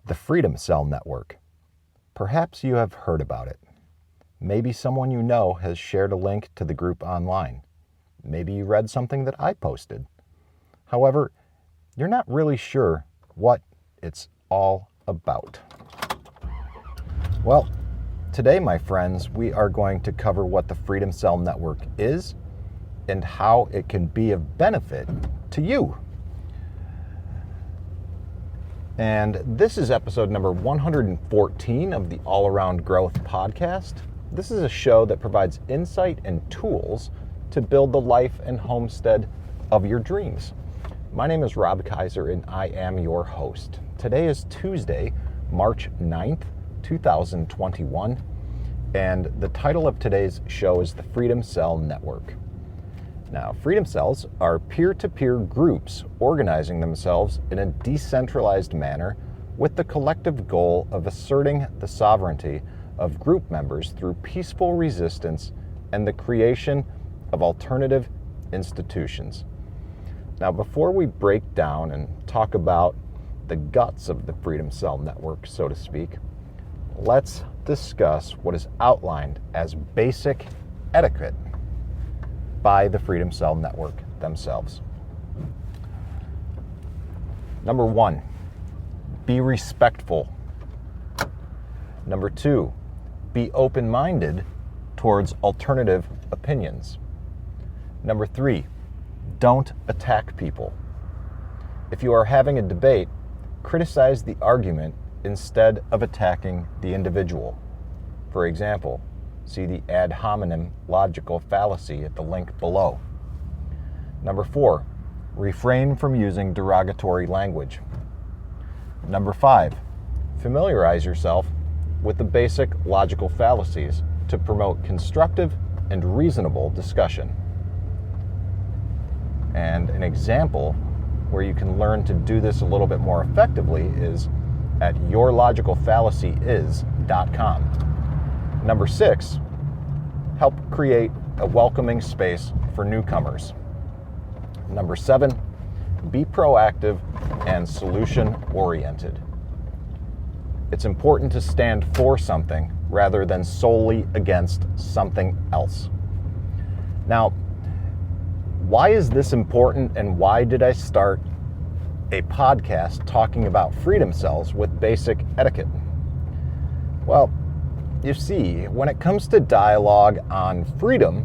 The Freedom Cell Network. Perhaps you have heard about it. Maybe someone you know has shared a link to the group online. Maybe you read something that I posted. However, you're not really sure what it's all about. Well, today, my friends, we are going to cover what the Freedom Cell Network is and how it can be of benefit to you. And this is episode number 114 of the All Around Growth podcast. This is a show that provides insight and tools to build the life and homestead of your dreams. My name is Rob Kaiser and I am your host. Today is Tuesday, March 9th, 2021, and the title of today's show is the Freedom Cell Network. Now, Freedom Cells are peer-to-peer groups organizing themselves in a decentralized manner with the collective goal of asserting the sovereignty of group members through peaceful resistance and the creation of alternative institutions. Now, before we break down and talk about the guts of the Freedom Cell Network, so to speak, let's discuss what is outlined as basic etiquette by the Freedom Cell Network themselves. Number 1, be respectful. Number 2, be open-minded towards alternative opinions. Number 3, don't attack people. If you are having a debate, criticize the argument instead of attacking the individual. For example, see the ad hominem logical fallacy at the link below. Number 4, refrain from using derogatory language. Number 5, familiarize yourself with the basic logical fallacies to promote constructive and reasonable discussion. And an example where you can learn to do this a little bit more effectively is at yourlogicalfallacyis.com. Number 6, help create a welcoming space for newcomers. Number 7, be proactive and solution-oriented. It's important to stand for something rather than solely against something else. Now, why is this important and why did I start a podcast talking about freedom cells with basic etiquette? Well, you see, when it comes to dialogue on freedom,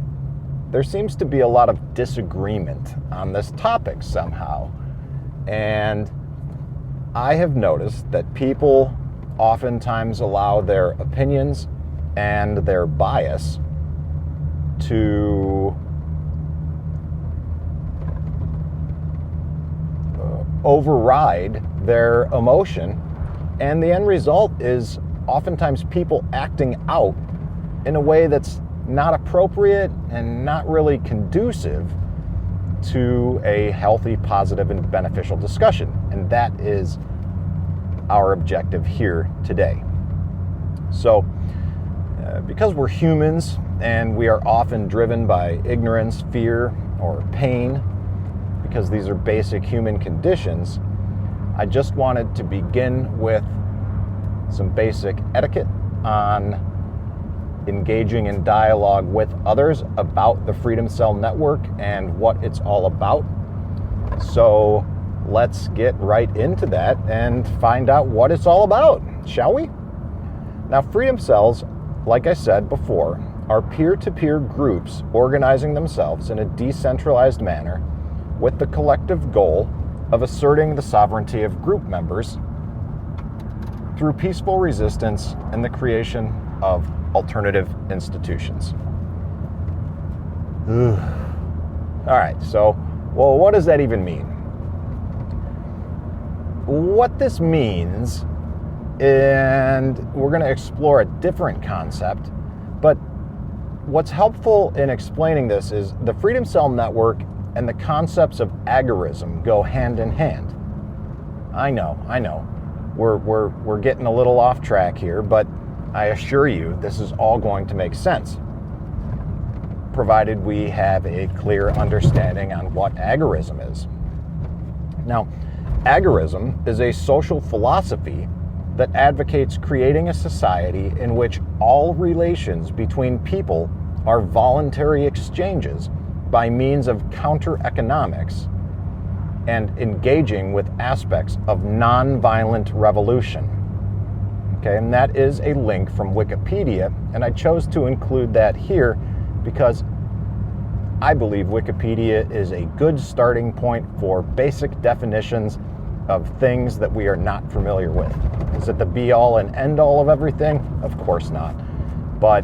there seems to be a lot of disagreement on this topic somehow. And I have noticed that people oftentimes allow their opinions and their bias to override their emotion, and the end result is oftentimes people acting out in a way that's not appropriate and not really conducive to a healthy, positive, and beneficial discussion. And that is our objective here today. So, because we're humans and we are often driven by ignorance, fear, or pain, because these are basic human conditions, I just wanted to begin with some basic etiquette on engaging in dialogue with others about the Freedom Cell Network and what it's all about. So let's get right into that and find out what it's all about, shall we? Now, Freedom Cells, like I said before, are peer-to-peer groups organizing themselves in a decentralized manner with the collective goal of asserting the sovereignty of group members through peaceful resistance and the creation of alternative institutions. All right, so, well, what does that even mean? What this means, and we're going to explore a different concept, but what's helpful in explaining this is the Freedom Cell Network and the concepts of agorism go hand in hand. I know. We're getting a little off track here, but I assure you this is all going to make sense, provided we have a clear understanding on what agorism is. Now, agorism is a social philosophy that advocates creating a society in which all relations between people are voluntary exchanges by means of counter-economics and engaging with aspects of non-violent revolution. Okay, and that is a link from Wikipedia, and I chose to include that here because I believe Wikipedia is a good starting point for basic definitions of things that we are not familiar with. Is it the be-all and end-all of everything? Of course not. But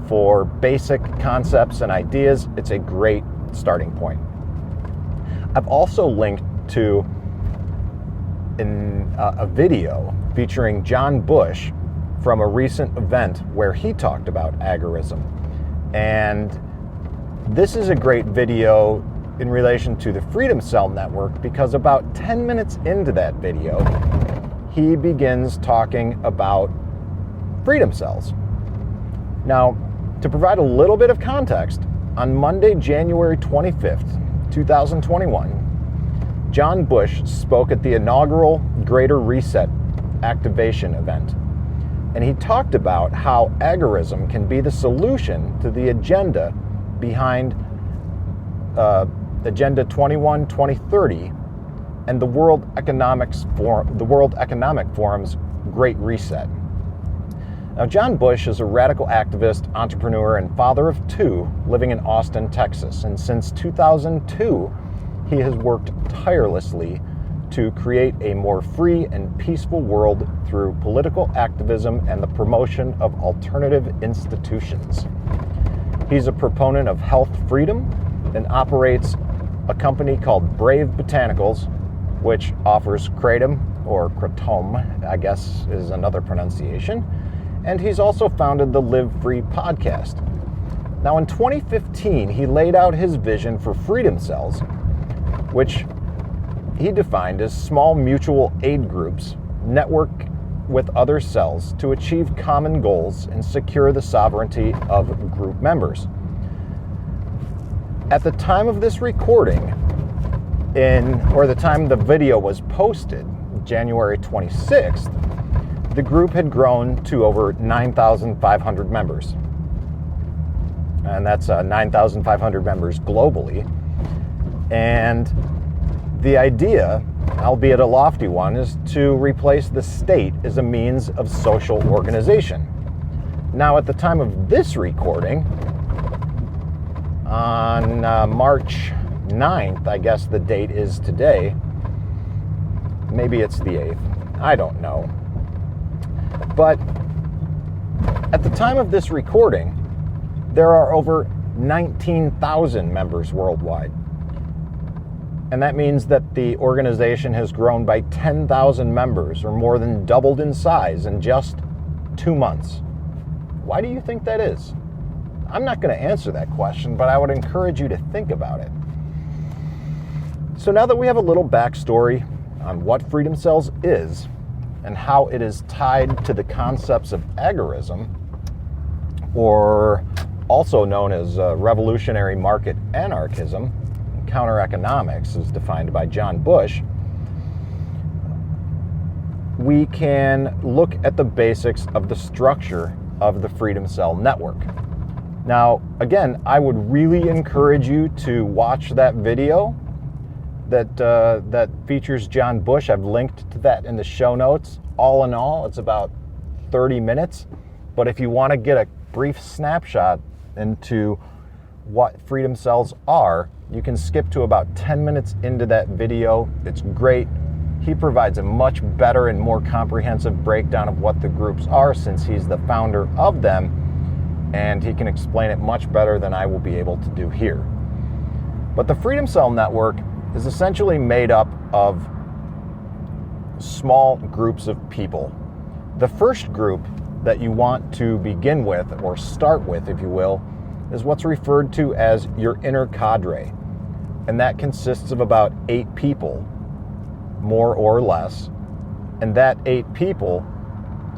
for basic concepts and ideas, it's a great starting point. I've also linked to a video featuring John Bush from a recent event where he talked about agorism. And this is a great video in relation to the Freedom Cell Network because about 10 minutes into that video, he begins talking about freedom cells. Now, to provide a little bit of context, on Monday, January 25th, 2021, John Bush spoke at the inaugural Greater Reset activation event. And he talked about how agorism can be the solution to the agenda behind Agenda 21-2030 and the World Economic Forum's Great Reset. Now, John Bush is a radical activist, entrepreneur, and father of two living in Austin, Texas. And since 2002, he has worked tirelessly to create a more free and peaceful world through political activism and the promotion of alternative institutions. He's a proponent of health freedom and operates a company called Brave Botanicals, which offers kratom, or kratom, I guess is another pronunciation. And he's also founded the Live Free podcast. Now, in 2015, he laid out his vision for freedom cells, which he defined as small mutual aid groups network with other cells to achieve common goals and secure the sovereignty of group members. At the time of this recording, or the time the video was posted, January 26th, the group had grown to over 9,500 members. And that's 9,500 members globally. And the idea, albeit a lofty one, is to replace the state as a means of social organization. Now, at the time of this recording, on March 9th, I guess the date is today, maybe it's the 8th, I don't know. But at the time of this recording, there are over 19,000 members worldwide. And that means that the organization has grown by 10,000 members, or more than doubled in size in just 2 months. Why do you think that is? I'm not going to answer that question, but I would encourage you to think about it. So now that we have a little backstory on what Freedom Cells is and how it is tied to the concepts of agorism, or also known as revolutionary market anarchism, counter-economics as defined by John Bush, we can look at the basics of the structure of the Freedom Cell Network. Now, again, I would really encourage you to watch that video that features John Bush. I've linked to that in the show notes. All in all, it's about 30 minutes. But if you want to get a brief snapshot into what Freedom Cells are, you can skip to about 10 minutes into that video. It's great. He provides a much better and more comprehensive breakdown of what the groups are, since he's the founder of them, and he can explain it much better than I will be able to do here. But the Freedom Cell Network is essentially made up of small groups of people. The first group that you want to begin with, or start with, if you will, is what's referred to as your inner cadre. And that consists of about 8 people, more or less. And that 8 people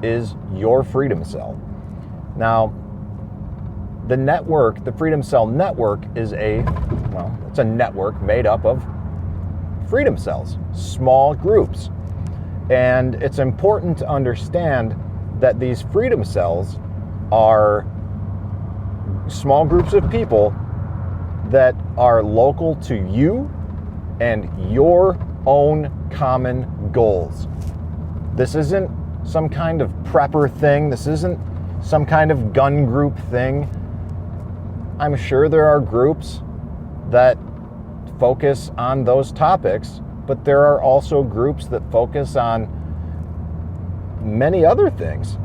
is your Freedom Cell. Now, the network, the Freedom Cell Network, is it's a network made up of freedom cells, small groups. And it's important to understand that these freedom cells are small groups of people that are local to you and your own common goals. This isn't some kind of prepper thing. This isn't some kind of gun group thing. I'm sure there are groups that focus on those topics, but there are also groups that focus on many other things.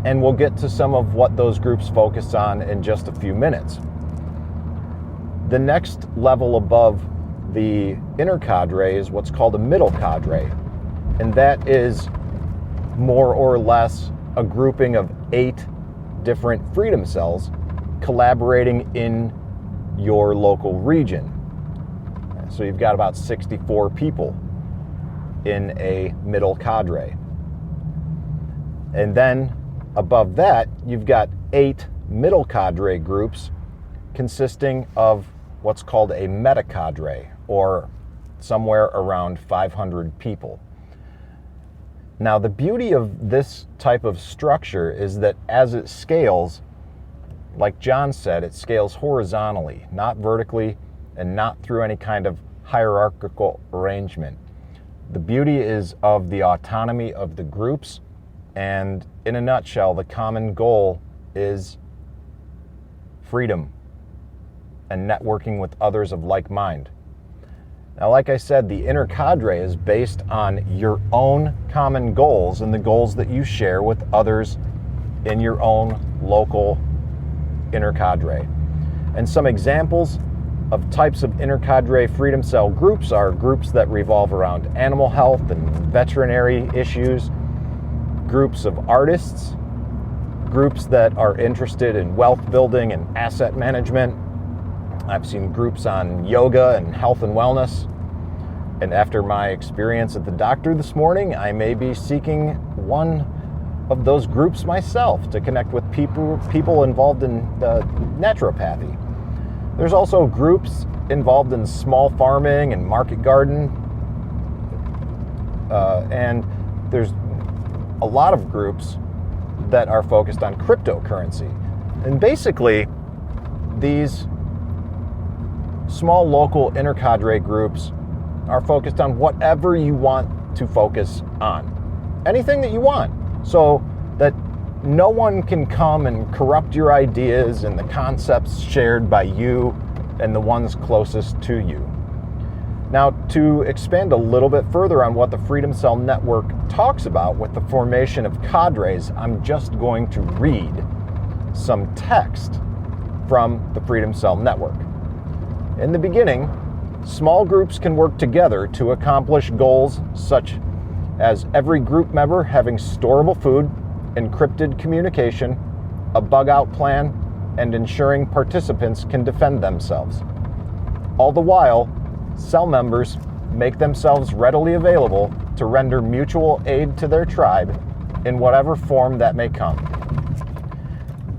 And we'll get to some of what those groups focus on in just a few minutes. The next level above the inner cadre is what's called a middle cadre. And that is more or less a grouping of 8 different freedom cells collaborating in your local region. So you've got about 64 people in a middle cadre. And then above that, you've got 8 middle cadre groups consisting of what's called a meta cadre, or somewhere around 500 people. Now, the beauty of this type of structure is that as it scales, like John said, it scales horizontally, not vertically, and not through any kind of hierarchical arrangement. The beauty is of the autonomy of the groups, and in a nutshell, the common goal is freedom and networking with others of like mind. Now, like I said, the inner cadre is based on your own common goals and the goals that you share with others in your own local inner cadre. And some examples of types of inner cadre freedom cell groups are groups that revolve around animal health and veterinary issues, groups of artists, groups that are interested in wealth building and asset management. I've seen groups on yoga and health and wellness. And after my experience at the doctor this morning, I may be seeking one of those groups myself to connect with people involved in naturopathy. There's also groups involved in small farming and market garden. And there's a lot of groups that are focused on cryptocurrency. And basically, these small local intercadre groups are focused on whatever you want to focus on. Anything that you want, so that no one can come and corrupt your ideas and the concepts shared by you and the ones closest to you. Now, to expand a little bit further on what the Freedom Cell Network talks about with the formation of cadres, I'm just going to read some text from the Freedom Cell Network. In the beginning, small groups can work together to accomplish goals such as every group member having storable food, encrypted communication, a bug-out plan, and ensuring participants can defend themselves. All the while, cell members make themselves readily available to render mutual aid to their tribe in whatever form that may come.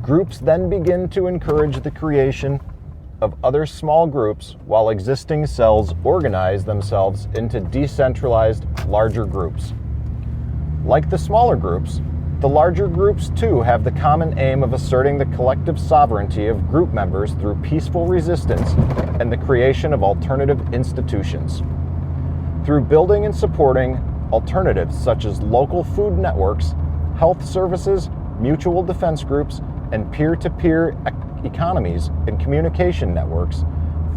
Groups then begin to encourage the creation of other small groups while existing cells organize themselves into decentralized larger groups. Like the smaller groups, the larger groups too have the common aim of asserting the collective sovereignty of group members through peaceful resistance and the creation of alternative institutions. Through building and supporting alternatives such as local food networks, health services, mutual defense groups, and peer-to-peer economies and communication networks,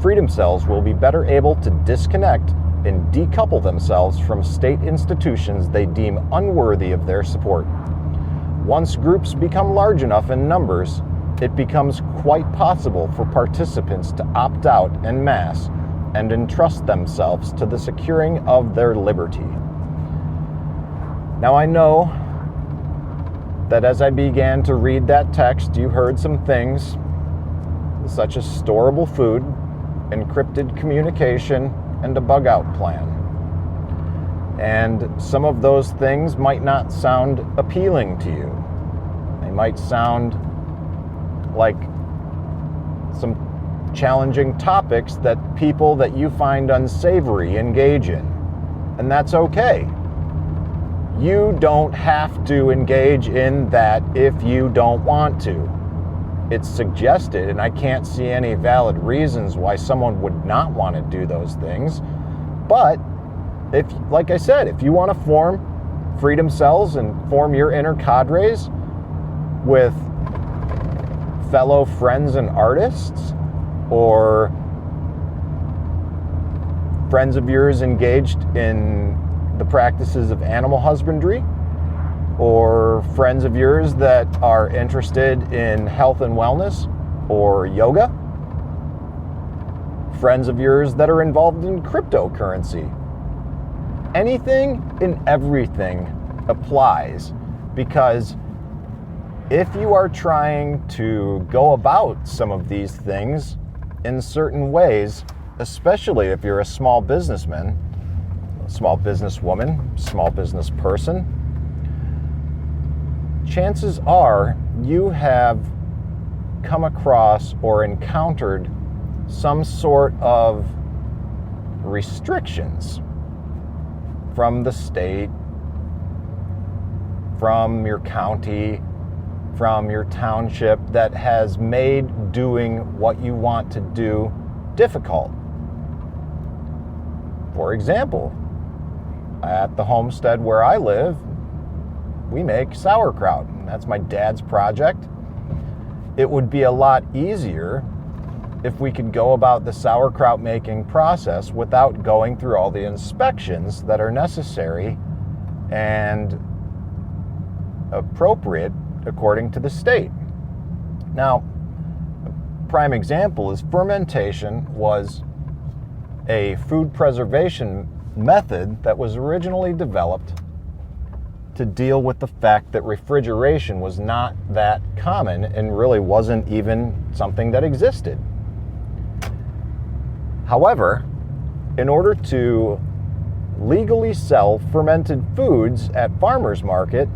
freedom cells will be better able to disconnect and decouple themselves from state institutions they deem unworthy of their support. Once groups become large enough in numbers, it becomes quite possible for participants to opt out en masse and entrust themselves to the securing of their liberty. Now, I know that as I began to read that text, you heard some things such as storable food, encrypted communication, and a bug-out plan. And some of those things might not sound appealing to you. They might sound like some challenging topics that people that you find unsavory engage in. And that's okay. You don't have to engage in that if you don't want to. It's suggested, and I can't see any valid reasons why someone would not want to do those things. But if, like I said, if you want to form freedom cells and form your inner cadres with fellow friends and artists, or friends of yours engaged in the practices of animal husbandry, or friends of yours that are interested in health and wellness or yoga, friends of yours that are involved in cryptocurrency, anything and everything applies, because if you are trying to go about some of these things in certain ways, especially if you're a small businessman, small businesswoman, small business person, chances are you have come across or encountered some sort of restrictions from the state, from your county, from your township, that has made doing what you want to do difficult. For example, at the homestead where I live, we make sauerkraut, and that's my dad's project. It would be a lot easier if we could go about the sauerkraut making process without going through all the inspections that are necessary and appropriate according to the state. Now, a prime example is fermentation was a food preservation method that was originally developed to deal with the fact that refrigeration was not that common and really wasn't even something that existed. However, in order to legally sell fermented foods at farmers market,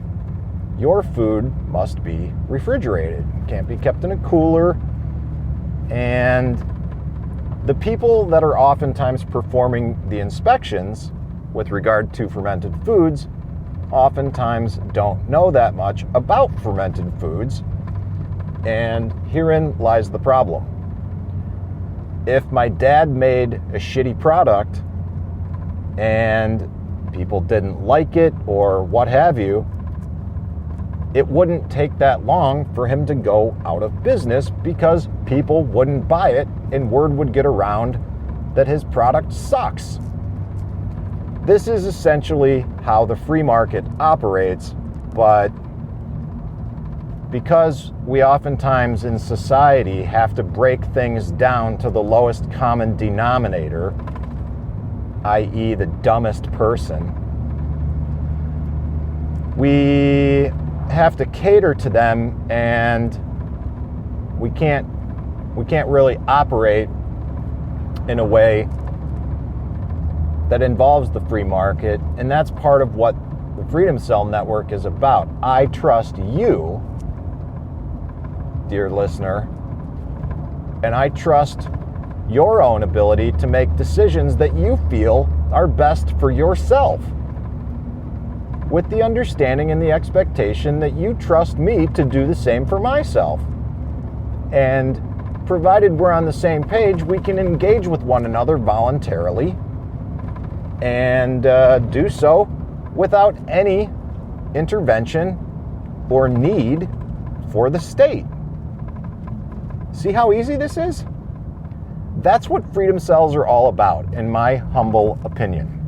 your food must be refrigerated. It can't be kept in a cooler. And the people that are oftentimes performing the inspections with regard to fermented foods oftentimes don't know that much about fermented foods, and herein lies the problem. If my dad made a shitty product and people didn't like it or what have you, it wouldn't take that long for him to go out of business because people wouldn't buy it and word would get around that his product sucks. This is essentially how the free market operates, but because we oftentimes in society have to break things down to the lowest common denominator, i.e. the dumbest person, we have to cater to them, and we can't really operate in a way that involves the free market, and that's part of what the Freedom Cell Network is about. I trust you, dear listener, and I trust your own ability to make decisions that you feel are best for yourself, with the understanding and the expectation that you trust me to do the same for myself. And provided we're on the same page, we can engage with one another voluntarily and do so without any intervention or need for the state. See how easy this is? That's what freedom cells are all about, in my humble opinion.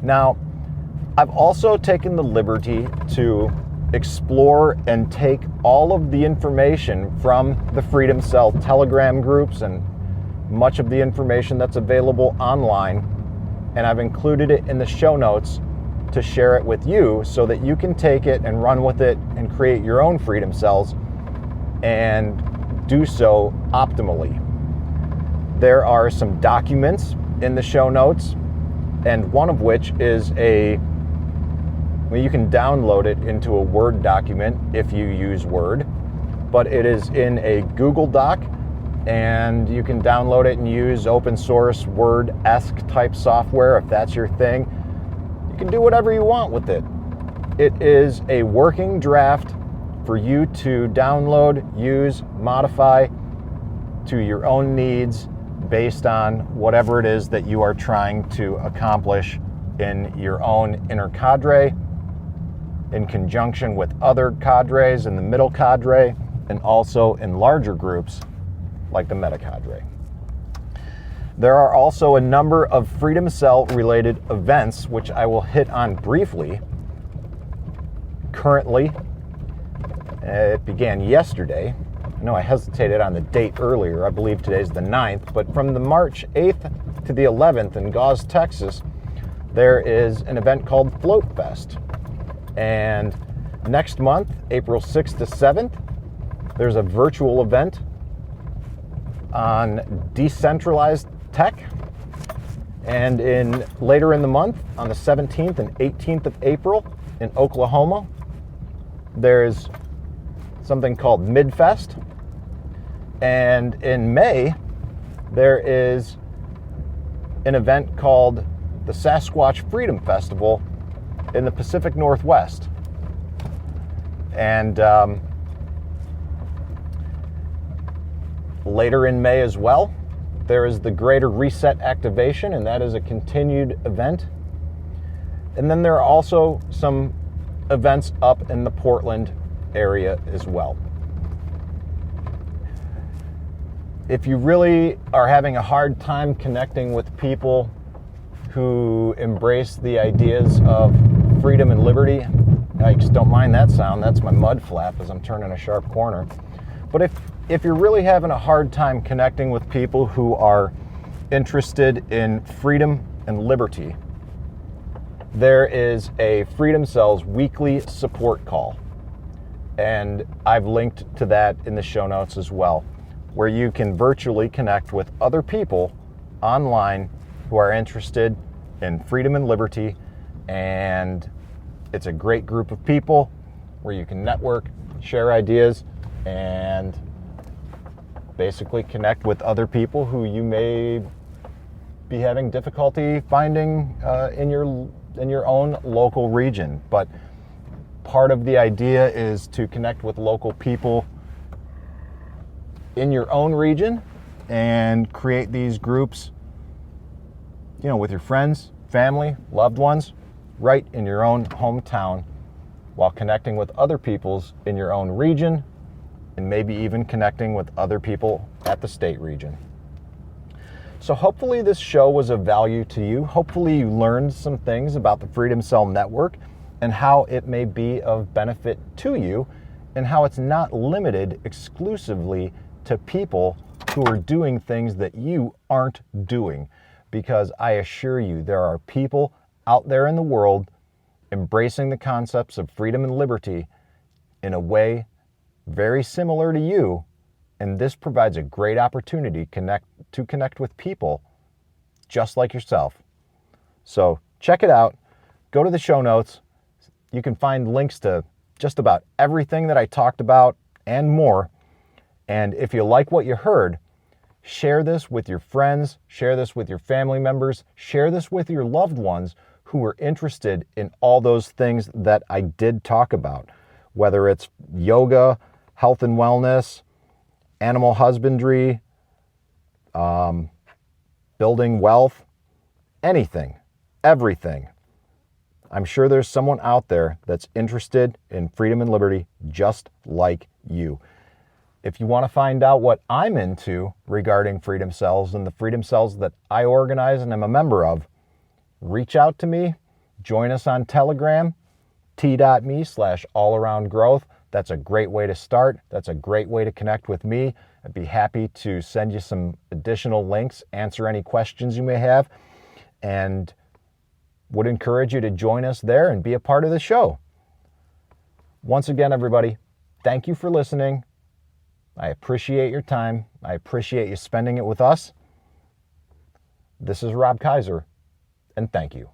Now, I've also taken the liberty to explore and take all of the information from the Freedom Cell Telegram groups and much of the information that's available online, and I've included it in the show notes to share it with you so that you can take it and run with it and create your own freedom cells and do so optimally. There are some documents in the show notes, and one of which is you can download it into a Word document if you use Word, but it is in a Google Doc, and you can download it and use open source Word-esque type software if that's your thing. You can do whatever you want with it. It is a working draft for you to download, use, modify to your own needs based on whatever it is that you are trying to accomplish in your own inner cadre, in conjunction with other cadres in the middle cadre, and also in larger groups like the meta cadre. There are also a number of Freedom Cell related events which I will hit on briefly. Currently, it began yesterday. I know I hesitated on the date earlier. I believe today's the 9th, but from the March 8th to the 11th in Gause, Texas, there is an event called Float Fest. And next month, April 6th to 7th, there's a virtual event on decentralized tech. And later in the month, on the 17th and 18th of April in Oklahoma, there's something called Midfest. And in May, there is an event called the Sasquatch Freedom Festival in the Pacific Northwest. And later in May as well, there is the Greater Reset Activation, and that is a continued event. And then there are also some events up in the Portland area as well. If you really are having a hard time connecting with people who embrace the ideas of freedom and liberty, yikes, don't mind that sound, that's my mud flap as I'm turning a sharp corner. But if you're really having a hard time connecting with people who are interested in freedom and liberty, there is a Freedom Cells weekly support call. And I've linked to that in the show notes as well, where you can virtually connect with other people online who are interested in freedom and liberty. And it's a great group of people where you can network, share ideas, and basically connect with other people who you may be having difficulty finding in your own local region. But part of the idea is to connect with local people in your own region and create these groups, with your friends, family, loved ones, right in your own hometown, while connecting with other peoples in your own region, and maybe even connecting with other people at the state region. So hopefully this show was of value to you. Hopefully you learned some things about the Freedom Cell Network and how it may be of benefit to you, and how it's not limited exclusively to people who are doing things that you aren't doing. Because I assure you, there are people out there in the world embracing the concepts of freedom and liberty in a way very similar to you, and this provides a great opportunity to connect with people just like yourself. So check it out. Go to the show notes. You can find links to just about everything that I talked about and more. And if you like what you heard, share this with your friends, share this with your family members, share this with your loved ones who are interested in all those things that I did talk about, whether it's yoga, health and wellness, animal husbandry, building wealth, anything, everything. I'm sure there's someone out there that's interested in freedom and liberty just like you. If you want to find out what I'm into regarding Freedom Cells and the Freedom Cells that I organize and am a member of, reach out to me, join us on Telegram, t.me/allaroundgrowth. That's a great way to start. That's a great way to connect with me. I'd be happy to send you some additional links, answer any questions you may have, and would encourage you to join us there and be a part of the show. Once again, everybody, thank you for listening. I appreciate your time. I appreciate you spending it with us. This is Rob Kaiser, and thank you.